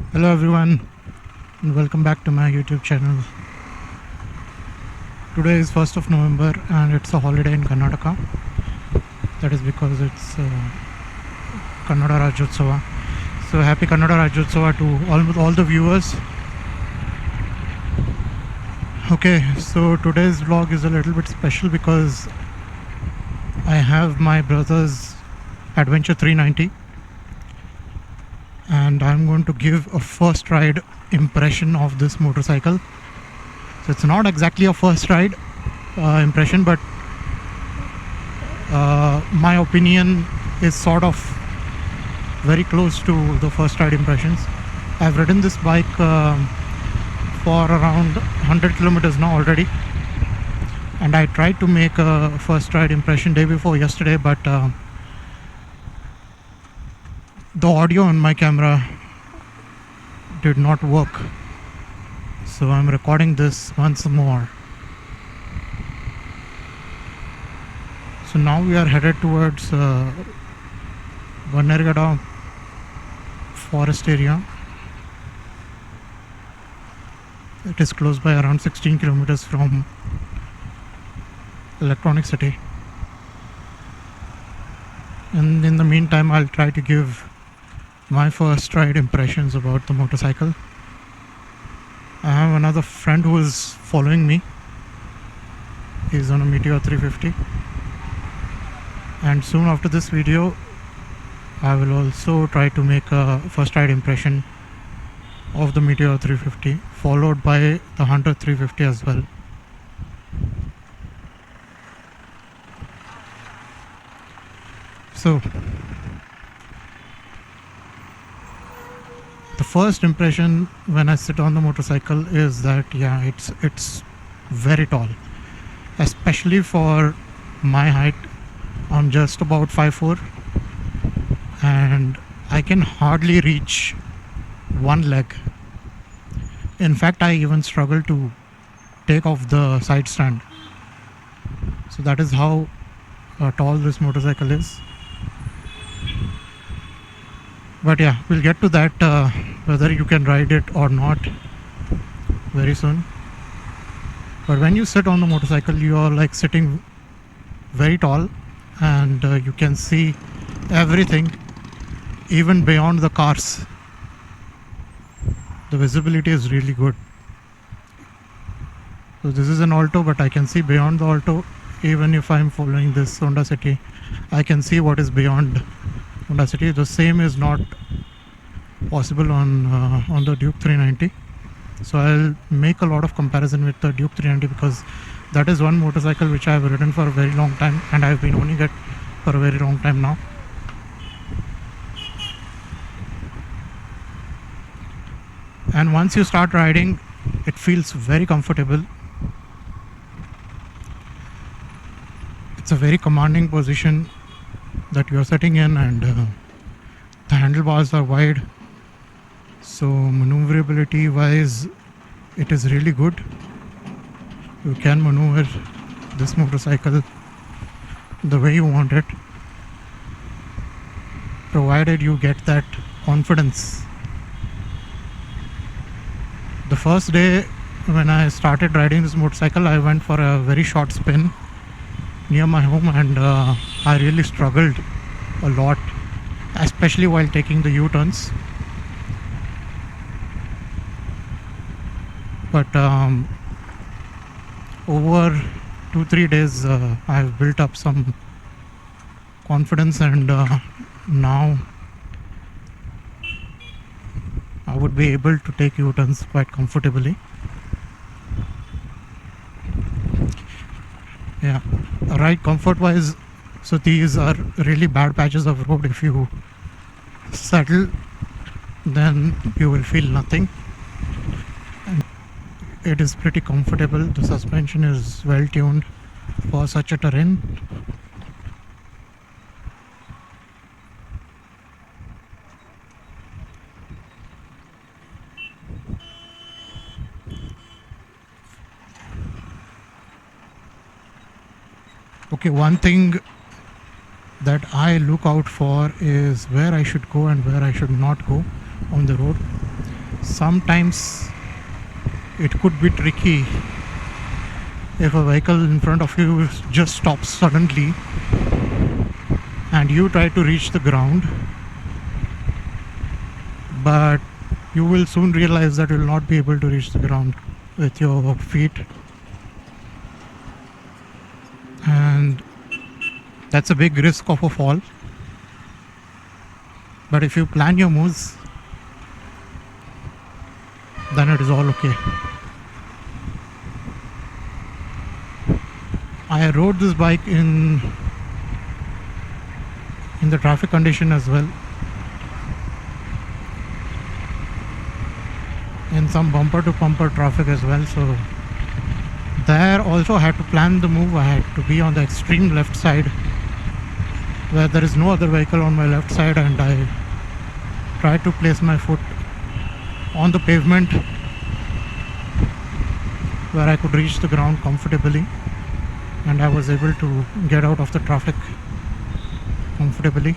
Hello everyone and welcome back to my YouTube channel. Today is 1st of November and it's a holiday in Karnataka. That is because it's Kannada Rajyotsava. So happy Kannada Rajyotsava to almost all the viewers. Okay, so today's vlog is a little bit special because I have my brother's Adventure 390 and I'm going to give a first ride impression of this motorcycle. So it's not exactly a first ride impression, but my opinion is sort of very close to the first ride impressions. I've ridden this bike for around 100 kilometers now already, and I tried to make a first ride impression day before yesterday, but the audio on my camera did not work, so I'm recording this once more. So now we are headed towards Vannergada forest area. It is close by, around 16 kilometers from Electronic City. And in the meantime, I'll try to give my first ride impressions about the motorcycle. I have another friend who is following me. He's on a Meteor 350. And soon after this video, I will also try to make a first ride impression of the Meteor 350, followed by the Hunter 350 as well. So the first impression when I sit on the motorcycle is that it's very tall, especially for my height. I'm just about 5'4", and I can hardly reach one leg. In fact, I even struggle to take off the side stand. So that is how tall this motorcycle is. But yeah, we'll get to that, whether you can ride it or not, very soon. But when you sit on the motorcycle, you are like sitting very tall, and you can see everything, even beyond the cars. The visibility is really good. So this is an Alto, but I can see beyond the Alto. Even if I'm following this Honda City, I can see what is beyond Honda City. The same is not possible on the Duke 390. So I'll make a lot of comparison with the Duke 390 because that is one motorcycle which I have ridden for a very long time, and I've been owning it for a very long time now. And once you start riding, it feels very comfortable. It's a very commanding position that you're sitting in, and the handlebars are wide, so maneuverability wise it is really good. You can maneuver this motorcycle the way you want it, provided you get that confidence. The first day when I started riding this motorcycle, I went for a very short spin near my home, and I really struggled a lot, especially while taking the U-turns. But over 2-3 days I've built up some confidence, and now I would be able to take U-turns quite comfortably. Yeah, ride comfort wise, so these are really bad patches of road. If you settle, then you will feel nothing. And it is pretty comfortable. The suspension is well tuned for such a terrain. Okay, one thing that I look out for is where I should go and where I should not go on the road. Sometimes it could be tricky if a vehicle in front of you just stops suddenly and you try to reach the ground, but you will soon realize that you will not be able to reach the ground with your feet, and that's a big risk of a fall. But if you plan your moves, then it is all okay. I rode this bike in the traffic condition as well, in some bumper to bumper traffic as well. So there also I had to plan the move. I had to be on the extreme left side where there is no other vehicle on my left side, and I tried to place my foot on the pavement where I could reach the ground comfortably, and I was able to get out of the traffic comfortably.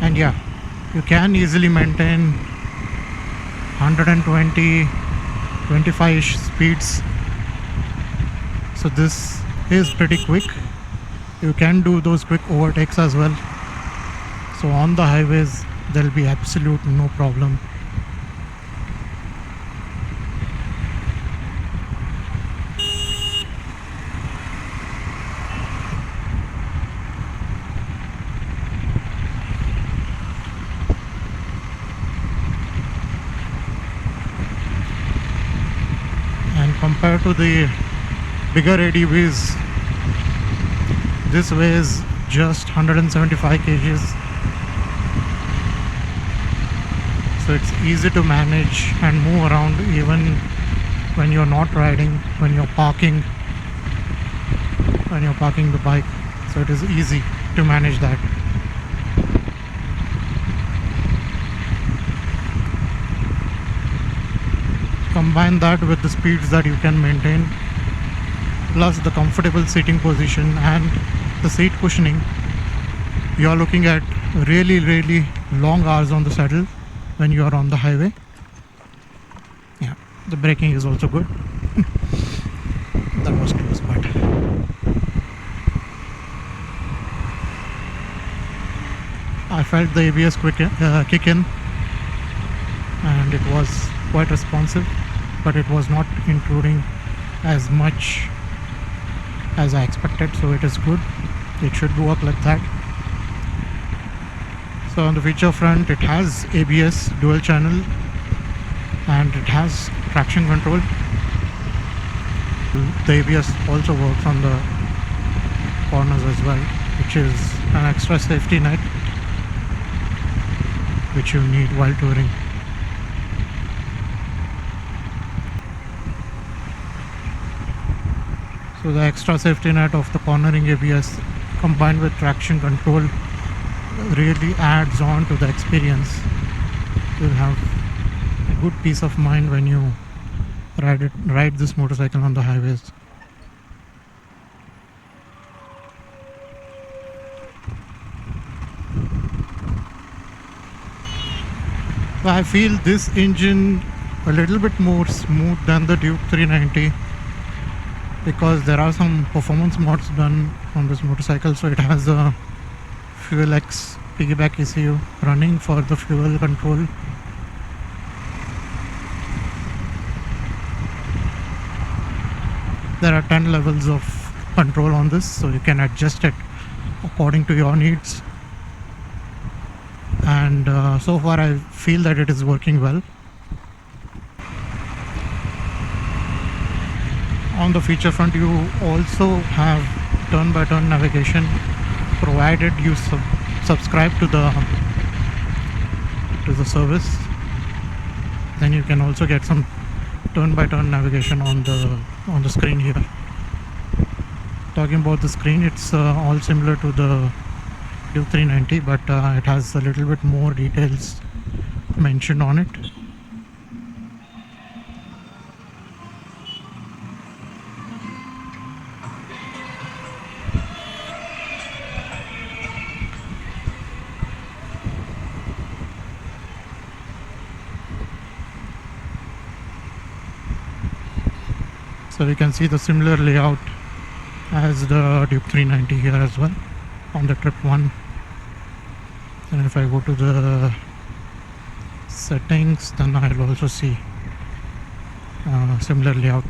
And yeah, you can easily maintain 120, 25-ish speeds. So this is pretty quick. You can do those quick overtakes as well. So on the highways, there will be absolute no problem. Compared to the bigger ADVs, this weighs just 175 kgs, so it's easy to manage and move around even when you're not riding, when you're parking the bike. So it is easy to manage that. Combine that with the speeds that you can maintain, plus the comfortable seating position and the seat cushioning, you are looking at really long hours on the saddle when you are on the highway. Yeah, the braking is also good. That was close, but I felt the ABS kick in, and it was quite responsive, but it was not intruding as much as I expected, so it is good. It should work like that. So on the feature front, it has ABS dual channel and it has traction control. The ABS also works on the corners as well, which is an extra safety net which you need while touring. So the extra safety net of the cornering ABS combined with traction control really adds on to the experience. You'll have a good peace of mind when you ride this motorcycle on the highways. So I feel this engine a little bit more smooth than the Duke 390, because there are some performance mods done on this motorcycle. So it has a Fuel X piggyback ECU running for the fuel control. There are 10 levels of control on this, so you can adjust it according to your needs. And so far I feel that it is working well. On the feature front, you also have turn-by-turn navigation, provided you subscribe to the service. Then you can also get some turn-by-turn navigation on the screen here. Talking about the screen, it's all similar to the Duke 390, but it has a little bit more details mentioned on it. So you can see the similar layout as the Duke 390 here as well on the trip 1. And if I go to the settings, then I'll also see similar layout.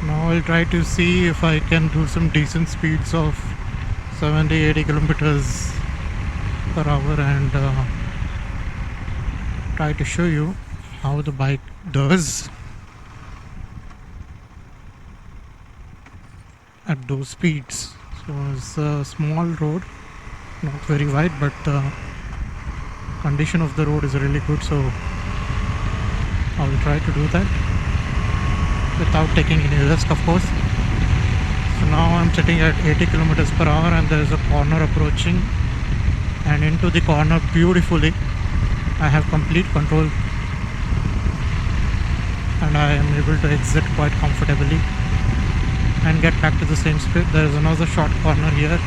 Now I'll try to see if I can do some decent speeds of 70-80 kilometers per hour and try to show you how the bike does at those speeds. So it's a small road, not very wide, but the condition of the road is really good, so I will try to do that without taking any risk, of course. So now I'm sitting at 80 kilometers per hour and there is a corner approaching, and into the corner beautifully I have complete control and I am able to exit quite comfortably and get back to the same speed. There is another short corner here.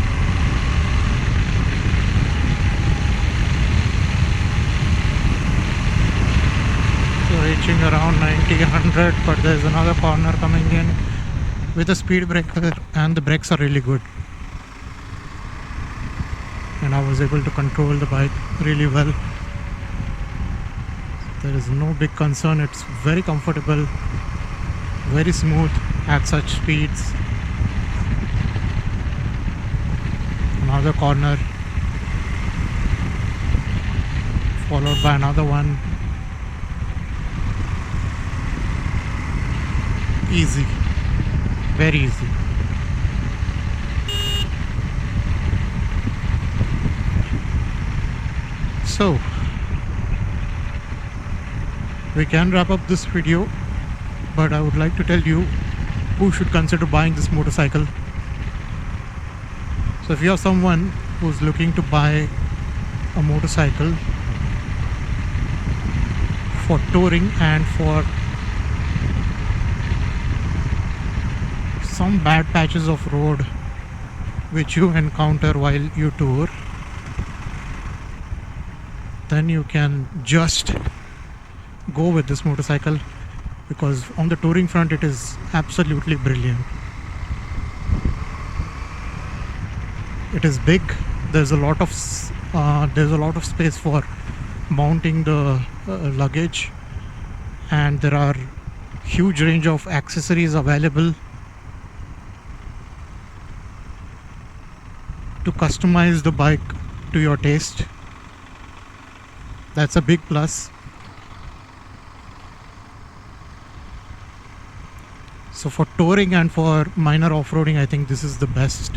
So reaching around 90, 100, but there is another corner coming in with a speed breaker and the brakes are really good. And I was able to control the bike really well. There is no big concern, it's very comfortable, very smooth at such speeds. Another corner, followed by another one. Easy, very easy. So we can wrap up this video, but I would like to tell you who should consider buying this motorcycle. So if you are someone who's looking to buy a motorcycle for touring and for some bad patches of road which you encounter while you tour, then you can just go with this motorcycle, because on the touring front it is absolutely brilliant. It is big. There's a lot of space for mounting the luggage, and there are huge range of accessories available to customize the bike to your taste. That's a big plus. So for touring and for minor off-roading, I think this is the best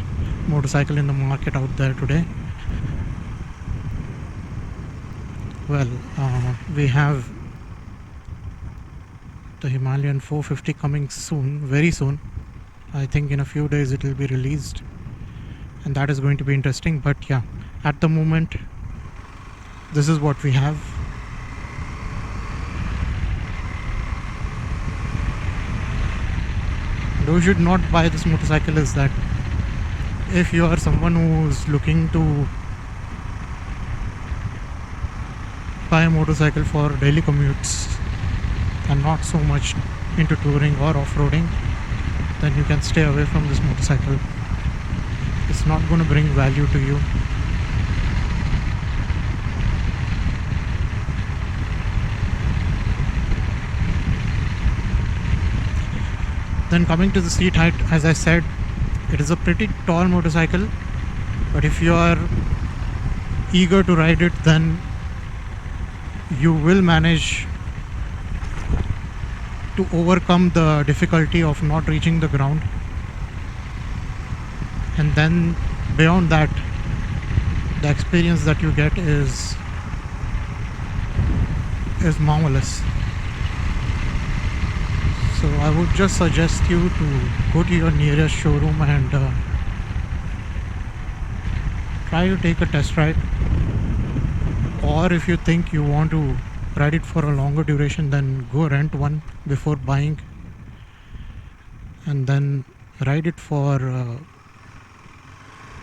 motorcycle in the market out there today. Well, we have the Himalayan 450 coming soon, very soon. I think in a few days it will be released, and that is going to be interesting. But yeah, at the moment, this is what we have. Who should not buy this motorcycle is that if you are someone who's looking to buy a motorcycle for daily commutes and not so much into touring or off-roading, then you can stay away from this motorcycle. It's not going to bring value to you. Then coming to the seat height, as I said, it is a pretty tall motorcycle, but if you are eager to ride it, then you will manage to overcome the difficulty of not reaching the ground. And then beyond that, the experience that you get is marvelous. So I would just suggest you to go to your nearest showroom and try to take a test ride. Or if you think you want to ride it for a longer duration, then go rent one before buying, and then ride it for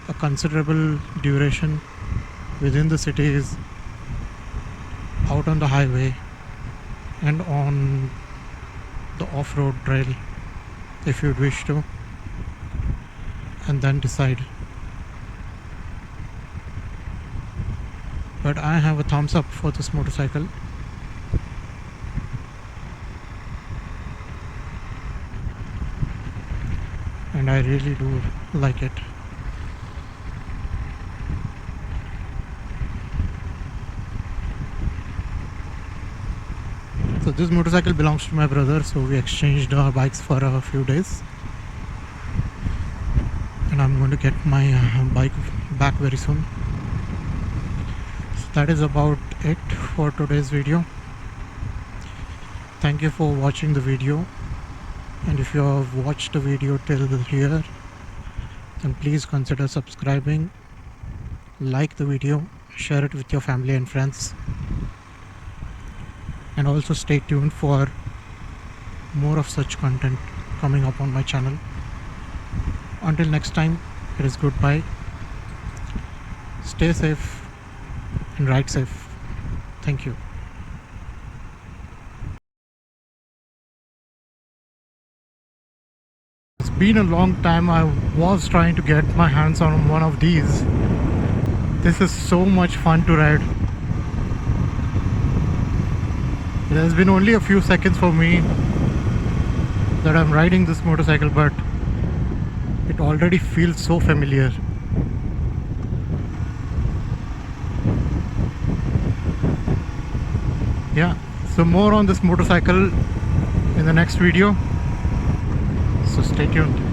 a considerable duration within the cities, out on the highway, and on the off-road trail if you'd wish to, and then decide. But I have a thumbs up for this motorcycle. And I really do like it. So this motorcycle belongs to my brother, so we exchanged our bikes for a few days. And I'm going to get my bike back very soon. So that is about it for today's video. Thank you for watching the video. And if you have watched the video till here, then please consider subscribing, like the video, share it with your family and friends, and also stay tuned for more of such content coming up on my channel. Until next time, it is goodbye. Stay safe and ride safe. Thank you. It's been a long time. I was trying to get my hands on one of these. This is so much fun to ride. It has been only a few seconds for me that I'm riding this motorcycle, but it already feels so familiar. Yeah, so more on this motorcycle in the next video, so stay tuned.